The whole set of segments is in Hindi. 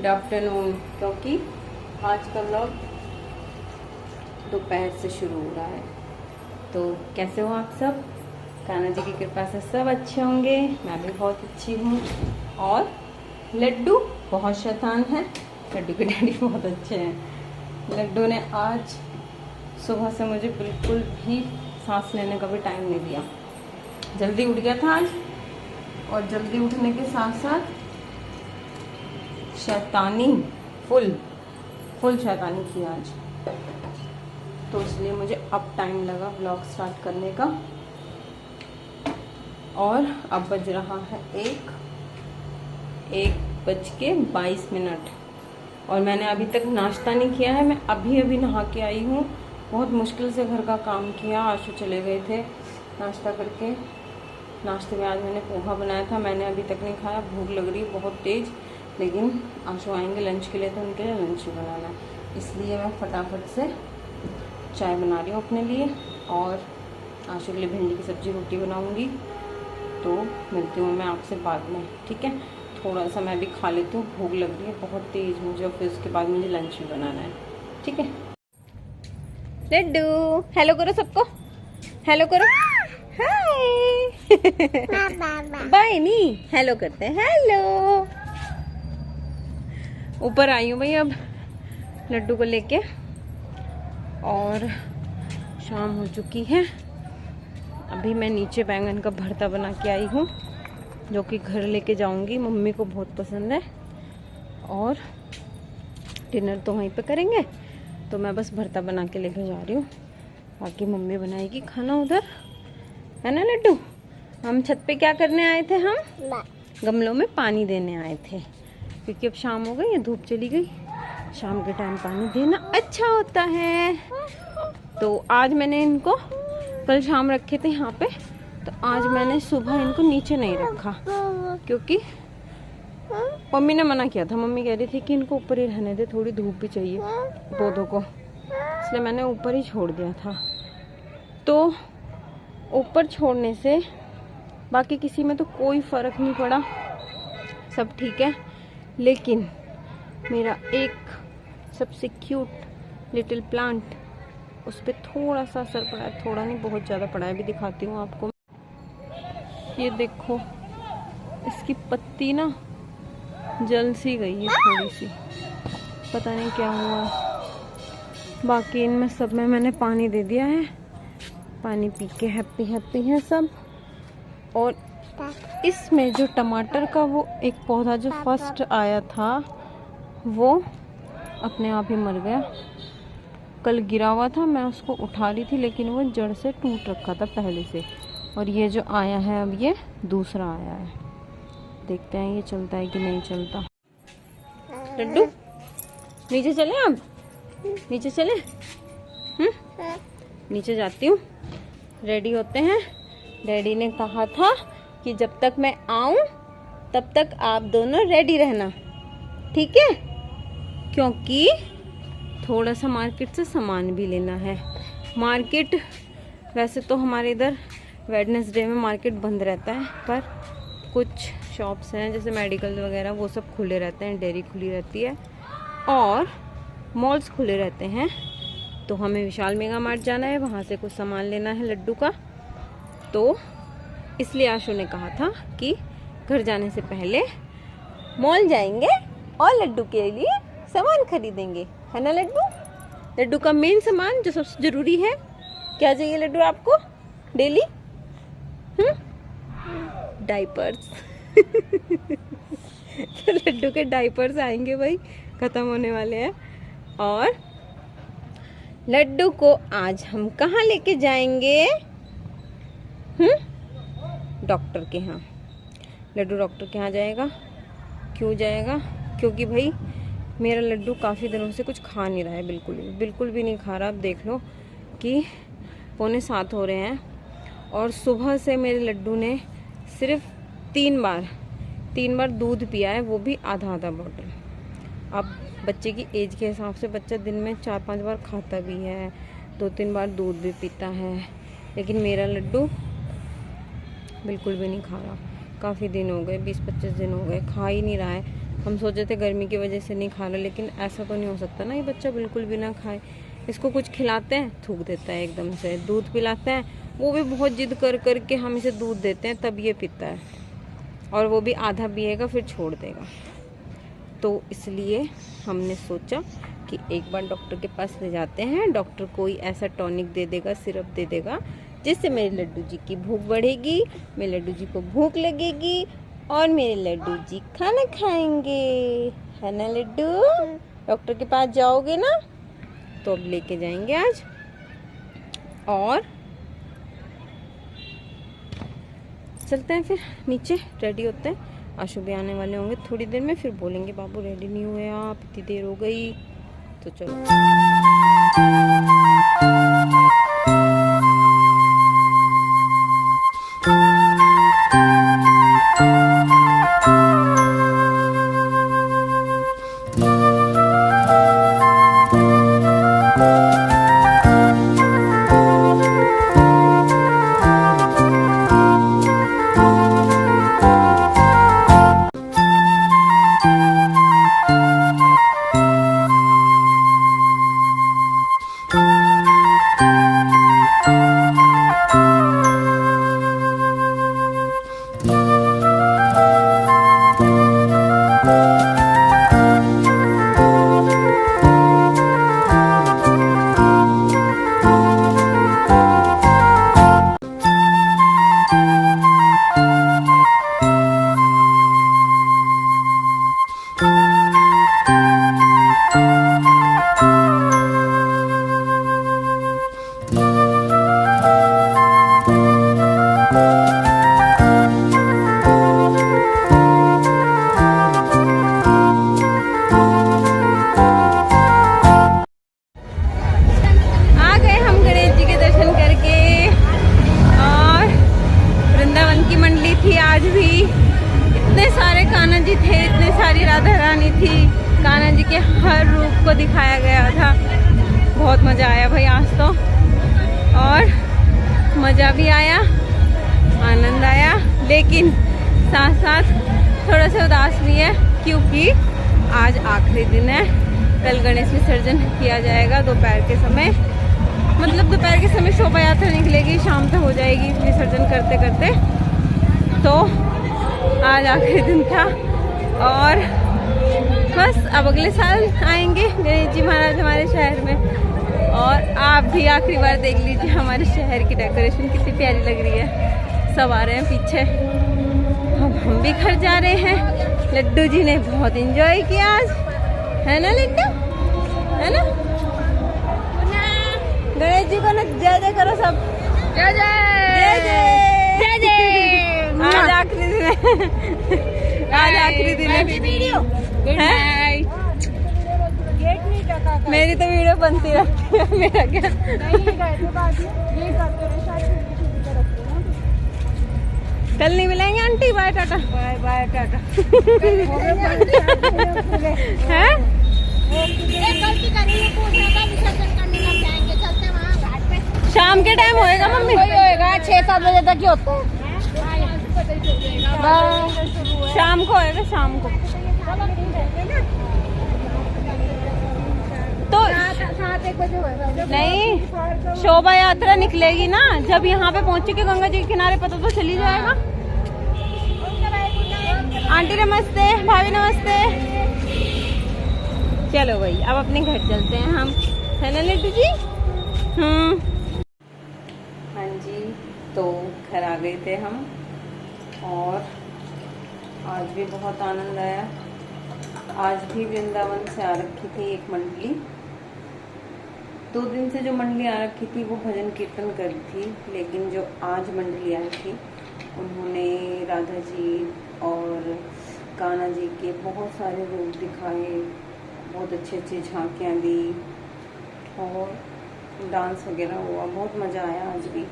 आफ्टरनून, क्योंकि आज का व्लॉग दोपहर से शुरू हो रहा है। तो कैसे हो आप सब? कान्हा जी की कृपा से सब अच्छे होंगे। मैं भी बहुत अच्छी हूँ। और लड्डू बहुत शैतान है। लड्डू के डैडी बहुत अच्छे हैं। लड्डू ने आज सुबह से मुझे बिल्कुल भी सांस लेने का भी टाइम नहीं दिया। जल्दी उठ गया था आज, और जल्दी उठने के साथ साथ शैतानी फुल शैतानी की आज। तो इसलिए मुझे अब टाइम लगा व्लॉग स्टार्ट करने का। और अब बज रहा है 1:22। और मैंने अभी तक नाश्ता नहीं किया है। मैं अभी नहा के आई हूँ। बहुत मुश्किल से घर का काम किया। आशु चले गए थे नाश्ता करके। नाश्ते में आज मैंने पोहा बनाया था। मैंने अभी तक नहीं खाया। भूख लग रही है बहुत तेज़। लेकिन आशु आएंगे लंच के लिए, तो उनके लिए लंच ही बनाना है। इसलिए मैं फटाफट से चाय बना रही हूँ अपने लिए, और आशु के लिए भिंडी की सब्ज़ी रोटी बनाऊँगी। तो मिलती हूँ मैं आपसे बाद में, ठीक है? थोड़ा सा मैं भी खा लेती हूँ, भूख लग रही है बहुत तेज़ मुझे। और फिर उसके बाद मुझे लंच भी बनाना है, ठीक है? लड्डू हेलो करो सबको, हेलो करो। हाय बाय नहीं, हेलो करते हैं, हेलो। ऊपर आई हूँ भाई अब लड्डू को लेके, और शाम हो चुकी है। अभी मैं नीचे बैंगन का भरता बना के आई हूँ, जो कि घर लेके जाऊंगी। मम्मी को बहुत पसंद है, और डिनर तो वहीं पे करेंगे। तो मैं बस भरता बना के लेके जा रही हूँ। बाकी मम्मी बनाएगी खाना उधर, है ना लड्डू? हम छत पे क्या करने आए थे? हम गमलों में पानी देने आए थे, क्योंकि अब शाम हो गई है, धूप चली गई। शाम के टाइम पानी देना अच्छा होता है। तो आज मैंने इनको, कल शाम रखे थे यहाँ पे, तो आज मैंने सुबह इनको नीचे नहीं रखा, क्योंकि मम्मी ने मना किया था। मम्मी कह रही थी कि इनको ऊपर ही रहने दे, थोड़ी धूप भी चाहिए पौधों को, इसलिए मैंने ऊपर ही छोड़ दिया था। तो ऊपर छोड़ने से बाकी किसी में तो कोई फर्क नहीं पड़ा, सब ठीक है। लेकिन मेरा एक सबसे क्यूट लिटिल प्लांट, उस पर थोड़ा सा असर पड़ा है। थोड़ा नहीं, बहुत ज़्यादा पड़ा है। भी दिखाती हूँ आपको। ये देखो, इसकी पत्ती ना जल सी गई है थोड़ी सी, पता नहीं क्या हुआ। बाकी इनमें सब में मैंने पानी दे दिया है। पानी पी के हैप्पी हैं सब। और इसमें जो टमाटर का वो एक पौधा जो फर्स्ट आया था, वो अपने आप ही मर गया। कल गिरा हुआ था, मैं उसको उठा रही थी, लेकिन वो जड़ से टूट रखा था पहले से। और ये जो आया है अब, ये दूसरा आया है। देखते हैं ये चलता है कि नहीं चलता। लड्डू नीचे चले, अब नीचे चले। नीचे जाती हूँ, रेडी होते हैं। डैडी ने कहा था कि जब तक मैं आऊं तब तक आप दोनों रेडी रहना, ठीक है? क्योंकि थोड़ा सा मार्केट से सामान भी लेना है। मार्केट वैसे तो हमारे इधर वेडनेसडे में मार्केट बंद रहता है, पर कुछ शॉप्स हैं जैसे मेडिकल वगैरह, वो सब खुले रहते हैं। डेयरी खुली रहती है और मॉल्स खुले रहते हैं। तो हमें विशाल मेगा मार्ट जाना है, वहाँ से कुछ सामान लेना है लड्डू का। तो इसलिए आशु ने कहा था कि घर जाने से पहले मॉल जाएंगे और लड्डू के लिए सामान खरीदेंगे, है ना लड्डू? लड्डू का मेन सामान जो सबसे जरूरी है, क्या चाहिए लड्डू आपको डेली? डाइपर्स। तो लड्डू के डाइपर्स आएंगे भाई, खत्म होने वाले हैं। और लड्डू को आज हम कहाँ लेके जाएंगे? डॉक्टर के यहाँ। लड्डू डॉक्टर के यहाँ जाएगा। क्यों जाएगा? क्योंकि भाई मेरा लड्डू काफ़ी दिनों से कुछ खा नहीं रहा है, बिल्कुल भी नहीं खा रहा। अब देख लो कि 6:45 हो रहे हैं, और सुबह से मेरे लड्डू ने सिर्फ 3 बार दूध पिया है, वो भी आधा बॉटल। अब बच्चे की एज के हिसाब से बच्चा दिन में 4-5 बार खाता भी है, 2-3 बार दूध भी पीता है। लेकिन मेरा लड्डू बिल्कुल भी नहीं खा रहा। काफ़ी दिन हो गए, 20-25 दिन हो गए, खा ही नहीं रहा है। हम सोचे थे गर्मी की वजह से नहीं खा रहा, लेकिन ऐसा तो नहीं हो सकता ना, ये बच्चा बिल्कुल भी ना खाए। इसको कुछ खिलाते हैं थूक देता है एकदम से, दूध पिलाते हैं वो भी बहुत जिद कर कर के हम इसे दूध देते हैं तब ये पीता है, और वो भी आधा पिएगा फिर छोड़ देगा। तो इसलिए हमने सोचा कि एक बार डॉक्टर के पास ले जाते हैं, डॉक्टर कोई ऐसा टॉनिक दे देगा, सिरप दे देगा, जिससे मेरे लड्डू जी की भूख बढ़ेगी, मेरे लड्डू जी को भूख लगेगी और मेरे लड्डू जी खाना खाएंगे, है ना लड्डू? डॉक्टर के पास जाओगे ना? तो अब लेके जाएंगे आज। और चलते हैं फिर नीचे, रेडी होते हैं। आशु भी आने वाले होंगे थोड़ी देर में, फिर बोलेंगे बाबू रेडी नहीं हुए आप, इतनी देर हो गई। तो चलो हर रूप को दिखाया गया था। बहुत मज़ा आया भाई आज तो, और मज़ा भी आया, आनंद आया, लेकिन साथ साथ थोड़ा सा उदास भी है, क्योंकि आज आखिरी दिन है। कल गणेश विसर्जन किया जाएगा दोपहर के समय, मतलब दोपहर के समय शोभा यात्रा निकलेगी, शाम तक हो जाएगी विसर्जन करते करते। तो आज आखिरी दिन था, और बस अब अगले साल आएंगे गणेश जी महाराज हमारे शहर में। और आप भी आखिरी बार देख लीजिए हमारे शहर की डेकोरेशन कितनी प्यारी लग रही है। सब आ रहे हैं पीछे, अब हम भी घर जा रहे हैं। लड्डू जी ने बहुत एंजॉय किया आज, है ना लड्डू, है ना? गणेश जी को ना जय जय करो सब, जय जय जय जय। आज आखिरी दिन है, आज आखिरी दिन है। मेरी तो वीडियो बनती रहती है, मेरा क्या। कल नहीं मिलेंगे aunty, bye tata. Bye bye tata. है शाम के टाइम होएगा मम्मी, होएगा 6-7 बजे तक ही होता है, शाम को होएगा, शाम को। तो 7-1 बजे होएगा नहीं, शोभा यात्रा निकलेगी ना जब यहाँ पे पहुँचेगी गंगा जी के किनारे, पता तो चली जाएगा। आंटी नमस्ते, भाभी नमस्ते। चलो भाई अब अपने घर चलते हैं हम, है ना लड्डू जी? हाँ जी, तो घर आ गए थे हम, और आज भी बहुत आनंद आया। आज भी वृंदावन से आ रखी थी एक मंडली, 2 दिन से जो मंडली आ रखी थी वो भजन कीर्तन कर रही थी, लेकिन जो आज मंडली आई थी उन्होंने राधा जी और कान्हा जी के बहुत सारे रूप दिखाए, बहुत अच्छी अच्छी झांकियाँ दी और डांस वगैरह हुआ, बहुत मज़ा आया। आज भी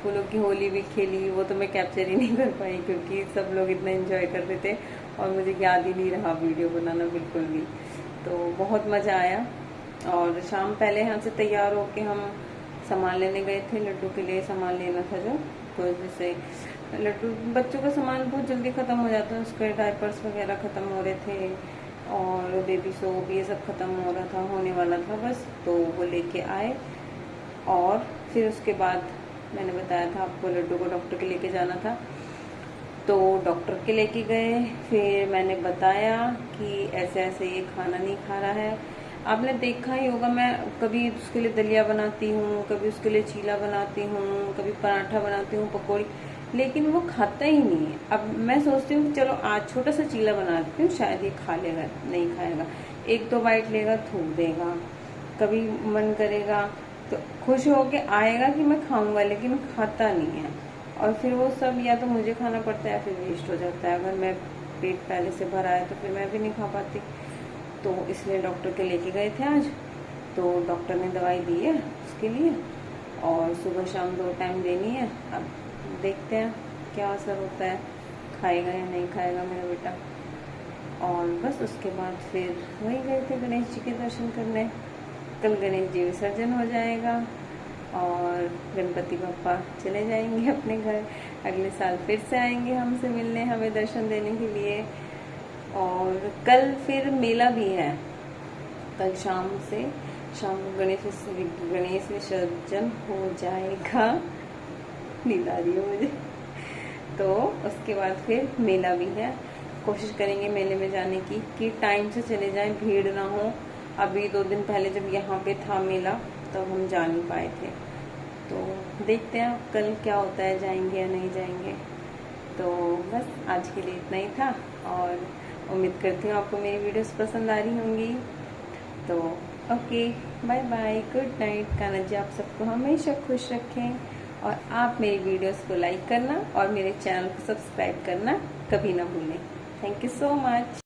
फूलों की होली भी खेली, वो तो मैं कैप्चर ही नहीं कर पाई क्योंकि सब लोग इतना एंजॉय कर रहे थे और मुझे याद ही नहीं रहा वीडियो बनाना बिल्कुल भी। तो बहुत मज़ा आया। और शाम पहले यहाँ से तैयार होके हम सामान लेने गए थे, लड्डू के लिए सामान लेना था जो, तो जैसे लड्डू बच्चों का सामान बहुत जल्दी ख़त्म हो जाता है, उसके डायपर्स वगैरह ख़त्म हो रहे थे और बेबी सोप ये सब ख़त्म हो रहा था, होने वाला था बस, तो वो लेके आए। और फिर उसके बाद मैंने बताया था आपको लड्डू को डॉक्टर के लेके जाना था, तो डॉक्टर के लेके गए। फिर मैंने बताया कि ऐसे ऐसे ये खाना नहीं खा रहा है। आपने देखा ही होगा, मैं कभी उसके लिए दलिया बनाती हूँ, कभी उसके लिए चीला बनाती हूँ, कभी पराठा बनाती हूँ, पकौड़ी, लेकिन वो खाता ही नहीं है। अब मैं सोचती हूँ कि चलो आज छोटा सा चीला बना देती हूँ, शायद ये खा लेगा। नहीं खाएगा, एक दो बाइट लेगा, थूक देगा। कभी मन करेगा तो खुश होके आएगा कि मैं खाऊंगा, लेकिन खाता नहीं है। और फिर वो सब या तो मुझे खाना पड़ता है या फिर वेस्ट हो जाता है। अगर मैं पेट पहले से भरा है तो फिर मैं भी नहीं खा पाती। तो इसलिए डॉक्टर के लेके गए थे आज, तो डॉक्टर ने दवाई दी है उसके लिए और सुबह शाम 2 टाइम देनी है। अब देखते हैं क्या असर होता है, खाएगा या नहीं खाएगा मेरा बेटा। और बस उसके बाद फिर वही गए थे गणेश जी के दर्शन करने। कल गणेश जी विसर्जन हो जाएगा और गणपति बप्पा चले जाएंगे अपने घर। अगले साल फिर से आएंगे हमसे मिलने, हमें दर्शन देने के लिए। और कल फिर मेला भी है, कल शाम को गणेश विसर्जन हो जाएगा, नींद आ रही है मुझे। तो उसके बाद फिर मेला भी है, कोशिश करेंगे मेले में जाने की कि टाइम से चले जाएं, भीड़ ना हो। अभी 2 दिन पहले जब यहाँ पे था मेला तब हम जा नहीं पाए थे, तो देखते हैं कल क्या होता है, जाएंगे या नहीं जाएंगे। तो बस आज के लिए इतना ही था और उम्मीद करती हूँ आपको मेरी वीडियोस पसंद आ रही होंगी। तो okay, bye bye, good night. Kanha ji आप सबको हमेशा खुश रखें और आप मेरी वीडियोस को लाइक करना और मेरे चैनल को सब्सक्राइब करना कभी ना भूलें। Thank you so much.